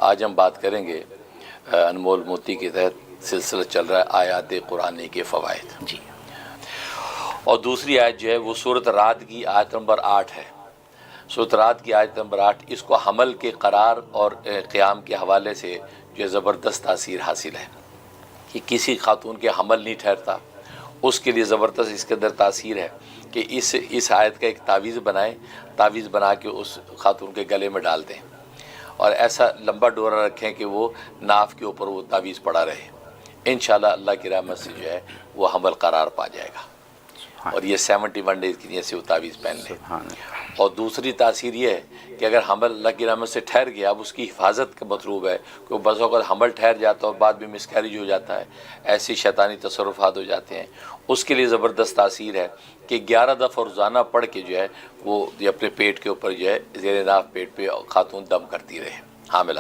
آج ہم بات کریں گے انمول موتی کے تحت سلسلہ چل رہا ہے آیات قرآن کے فوائد جی. اور دوسری آیت جو ہے وہ سورۃ رعد کی آیت نمبر 8 ہے. سورۃ رعد کی آیت نمبر 8 اس کو حمل کے قرار اور قیام کے حوالے سے جو زبردست تاثیر حاصل ہے کہ کسی خاتون کے حمل نہیں ٹھہرتا، اس کے لیے زبردست اس کے اندر تاثیر ہے کہ اس آیت کا ایک تعویذ بنائیں، تعویذ بنا کے اس خاتون کے گلے میں ڈال دیں اور ایسا لمبا ڈورا رکھیں کہ وہ ناف کے اوپر وہ تعویذ پڑا رہے. انشاءاللہ اللہ کی رحمت سے جو ہے وہ حمل قرار پا جائے گا اور یہ 71 ڈیز کی نیت سے وہ تعویذ پہن لیں. اور دوسری تاثیر یہ ہے کہ اگر حمل اللہ کی رحمت سے ٹھہر گیا، اب اس کی حفاظت کا مطلوب ہے کہ بعض اوقات حمل ٹھہر جاتا ہے اور بعد میں مسکیریج ہو جاتا ہے، ایسی شیطانی تصرفات ہو جاتے ہیں. اس کے لیے زبردست تاثیر ہے کہ 11 دفعہ روزانہ پڑھ کے جو ہے وہ اپنے پیٹ کے اوپر جو ہے زیر ناف پیٹ پہ خاتون دم کرتی رہے. حاملہ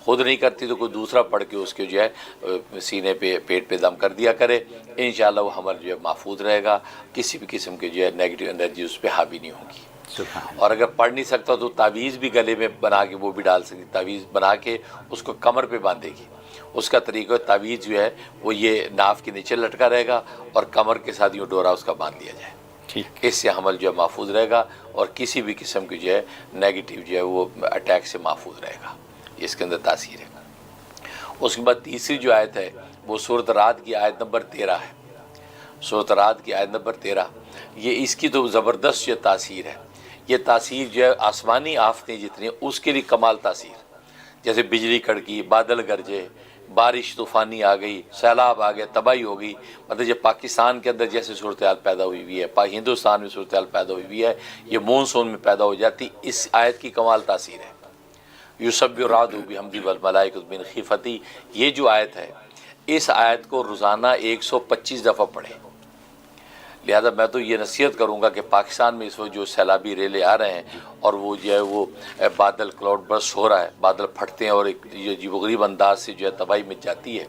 خود نہیں کرتی تو کوئی دوسرا پڑھ کے اس کے جو ہے سینے پہ پیٹ پہ دم کر دیا کرے. انشاءاللہ وہ حمل جو ہے محفوظ رہے گا، کسی بھی قسم کے جو ہے نیگیٹو انرجی اس پہ حاوی نہیں ہوگی. اور اگر پڑھ نہیں سکتا تو تعویذ بھی گلے میں بنا کے وہ بھی ڈال سکتی، تعویذ بنا کے اس کو کمر پہ باندھے گی. اس کا طریقہ تعویذ جو ہے وہ یہ ناف کے نیچے لٹکا رہے گا اور کمر کے ساتھ یوں ڈورا اس کا باندھ لیا جائے. اس سے حمل جو ہے محفوظ رہے گا اور کسی بھی قسم کی جو ہے نیگیٹو جو ہے وہ اٹیک سے محفوظ رہے گا. اس کے اندر تاثیر ہے. اس کے بعد تیسری جو آیت ہے وہ سورۃ رعد کی آیت نمبر 13 ہے. سورۃ رعد کی آیت نمبر 13 یہ اس کی تو زبردست جو تاثیر ہے. یہ تاثیر جو ہے آسمانی آفتیں جتنی اس کے لیے کمال تاثیر، جیسے بجلی کڑکی، بادل گرجے، بارش طوفانی آ گئی، سیلاب آ گیا، تباہی ہو گئی. مطلب یہ پاکستان کے اندر جیسے صورتحال پیدا ہوئی ہوئی ہے، ہندوستان میں صورتحال پیدا ہوئی ہوئی ہے، یہ مونسون میں پیدا ہو جاتی. اس آیت کی کمال تاثیر ہے. یسبح الرعد بحمدہ والملائکۃ من خیفتہ، یہ جو آیت ہے اس آیت کو روزانہ 125 دفعہ پڑھیں. لہذا میں تو یہ نصیحت کروں گا کہ پاکستان میں اس وقت جو سیلابی ریلے آ رہے ہیں اور وہ جو ہے وہ بادل کلاؤڈ برسٹ ہو رہا ہے، بادل پھٹتے ہیں اور ایک یہ عجیب و غریب انداز سے جو ہے تباہی مچ جاتی ہے.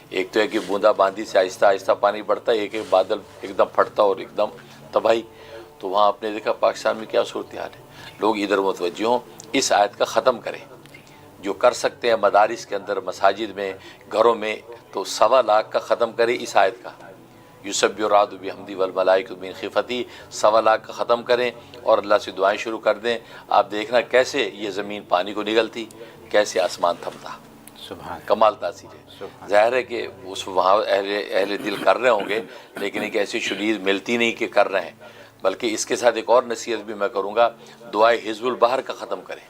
ایک تو ہے کہ بوندا باندی سے آہستہ آہستہ پانی پڑتا ہے، ایک بادل ایک دم پھٹتا اور ایک دم تباہی. تو وہاں آپ نے دیکھا پاکستان میں کیا صورتحال ہے. لوگ ادھر متوجہ ہوں، اس آیت کا ختم کریں. جو کر سکتے ہیں مدارس کے اندر، مساجد میں، گھروں میں، تو 1.25 لاکھ کا ختم کریں اس آیت کا. یسبح الرعد بحمدہ والملائکۃ من خیفتہ 1.25 لاکھ کا ختم کریں اور اللہ سے دعائیں شروع کر دیں. آپ دیکھنا کیسے یہ زمین پانی کو نگلتی، کیسے آسمان تھمتا. کمال تاثیر ہے. ظاہر ہے کہ اس وہاں اہل دل کر رہے ہوں گے، لیکن ایک ایسی شدید ملتی نہیں کہ کر رہے ہیں. بلکہ اس کے ساتھ ایک اور نصیحت بھی میں کروں گا، دعائے حزب البحر کا ختم کریں.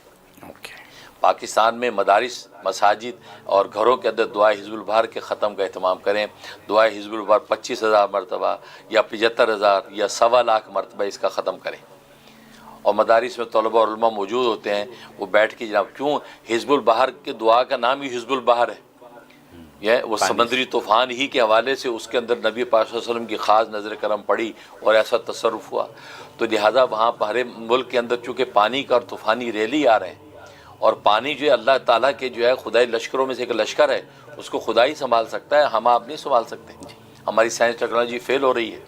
پاکستان میں مدارس، مساجد اور گھروں کے اندر دعائے حزب البحر کے ختم کا اہتمام کریں. دعائے حزب البحر 25,000 مرتبہ یا 75,000 یا 1.25 لاکھ مرتبہ اس کا ختم کریں. اور مدارس میں طلباء اور علماء موجود ہوتے ہیں، وہ بیٹھ کے جناب کیوں حزب البحر کے دعا کا نام ہی حزب البحر ہے. یہ وہ سمندری طوفان ہی کے حوالے سے اس کے اندر نبی پاک صلی اللہ علیہ وسلم کی خاص نظر کرم پڑی اور ایسا تصرف ہوا. تو لہٰذا وہاں ہمارے ملک کے اندر چونکہ پانی کا اور طوفانی ریلی آ رہے ہیں، اور پانی جو ہے اللہ تعالیٰ کے جو ہے خدائی لشکروں میں سے ایک لشکر ہے، اس کو خدا ہی سنبھال سکتا ہے، ہم آپ نہیں سنبھال سکتے. ہماری سائنس ٹیکنالوجی فیل ہو رہی ہے.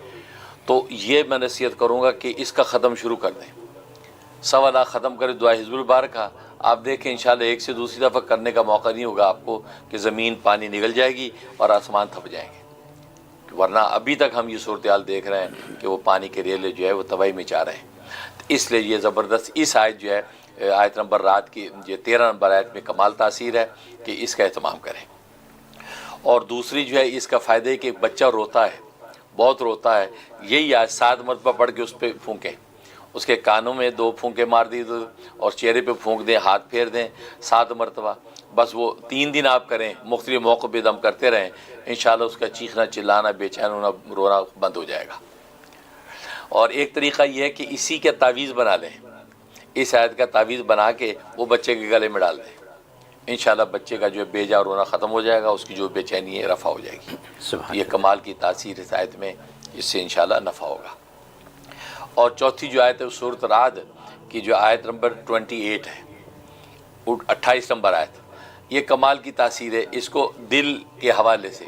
تو یہ میں نصیحت کروں گا کہ اس کا ختم شروع کر دیں. 1.25 لاکھ ختم کریں دعا حزب البحر کا. آپ دیکھیں انشاءاللہ ایک سے دوسری دفعہ کرنے کا موقع نہیں ہوگا آپ کو کہ زمین پانی نگل جائے گی اور آسمان تھپ جائیں گے. ورنہ ابھی تک ہم یہ صورتحال دیکھ رہے ہیں کہ وہ پانی کے ریلے جو ہے وہ تباہی میں چاہ رہے ہیں. اس لیے یہ زبردست اس آیت جو ہے آیت نمبر رات کی یہ 13 نمبر آیت میں کمال تاثیر ہے کہ اس کا اہتمام کریں. اور دوسری جو ہے اس کا فائدہ ہے کہ بچہ روتا ہے، بہت روتا ہے، یہی آیت 7 مرتبہ پڑھ کے اس پہ پھونکیں. اس کے کانوں میں 2 پھونکے مار دی اور چہرے پہ پھونک دیں، ہاتھ پھیر دیں 7 مرتبہ. بس وہ 3 دن آپ کریں، مختلف موقع پہ دم کرتے رہیں. انشاءاللہ اس کا چیخنا، چلانا، بے چین ہونا، رونا بند ہو جائے گا. اور ایک طریقہ یہ ہے کہ اسی کے تعویذ بنا لیں. اس آیت کا تعویذ بنا کے وہ بچے کے گلے میں ڈال دیں. انشاءاللہ بچے کا جو بے جا رونا ختم ہو جائے گا، اس کی جو بے چینی ہے رفع ہو جائے گی. یہ کمال کی تاثیر اس آیت میں، اس سے انشاءاللہ نفع ہوگا. اور چوتھی جو آیت ہے وہ سورۃ رعد کی جو آیت نمبر 28 ہے، 28 نمبر آیت، یہ کمال کی تاثیر ہے. اس کو دل کے حوالے سے،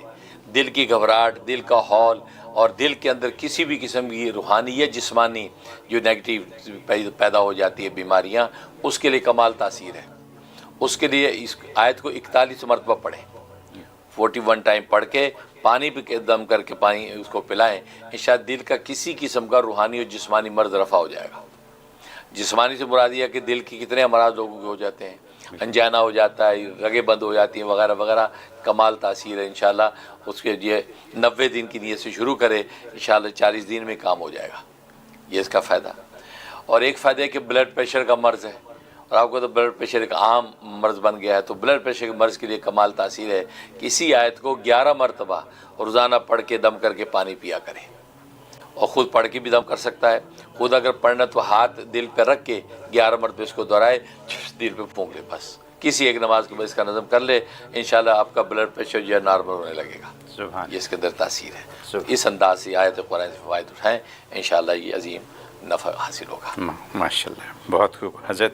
دل کی گھبراہٹ، دل کا ہول اور دل کے اندر کسی بھی قسم کی روحانی یا جسمانی جو نیگیٹو پیدا ہو جاتی ہے بیماریاں، اس کے لیے کمال تاثیر ہے. اس کے لیے اس آیت کو 41 مرتبہ پڑھیں، 41 ٹائم پڑھ کے پانی پہ دم کر کے پانی اس کو پلائیں، انشاءاللہ دل کا کسی قسم کا روحانی اور جسمانی مرض رفع ہو جائے گا۔ جسمانی سے مراد یہ ہے کہ دل کی کتنے امراض لوگوں کے ہو جاتے ہیں، انجانہ ہو جاتا ہے، رگیں بند ہو جاتی ہیں وغیرہ وغیرہ، کمال تاثیر ہے انشاءاللہ۔ اس کے لیے 90 دن کی نیت سے شروع کرے، انشاءاللہ 40 دن میں کام ہو جائے گا، یہ اس کا فائدہ۔ اور ایک فائدہ ہے کہ بلڈ پریشر کا مرض ہے، اور آپ کو تو بلڈ پریشر ایک عام مرض بن گیا ہے، تو بلڈ پریشر کے مرض کے لیے کمال تاثیر ہے کہ اسی آیت کو 11 مرتبہ روزانہ پڑھ کے دم کر کے پانی پیا کریں، اور خود پڑھ کے بھی دم کر سکتا ہے، خود اگر پڑھنا تو ہاتھ دل پہ رکھ کے 11 مرتبہ اس کو دہرائے، دل پہ پھونک لے، بس کسی ایک نماز کے بعد اس کا نظم کر لے، انشاءاللہ آپ کا بلڈ پریشر جو ہے نارمل ہونے لگے گا۔ سبحان یہ اس کے اندر تاثیر ہے۔ سبحان اس انداز سے آیت قرآن سے فوائد اٹھائیں، انشاءاللہ یہ عظیم نفع حاصل ہوگا۔ ماشاء اللہ، بہت خوب حضرت۔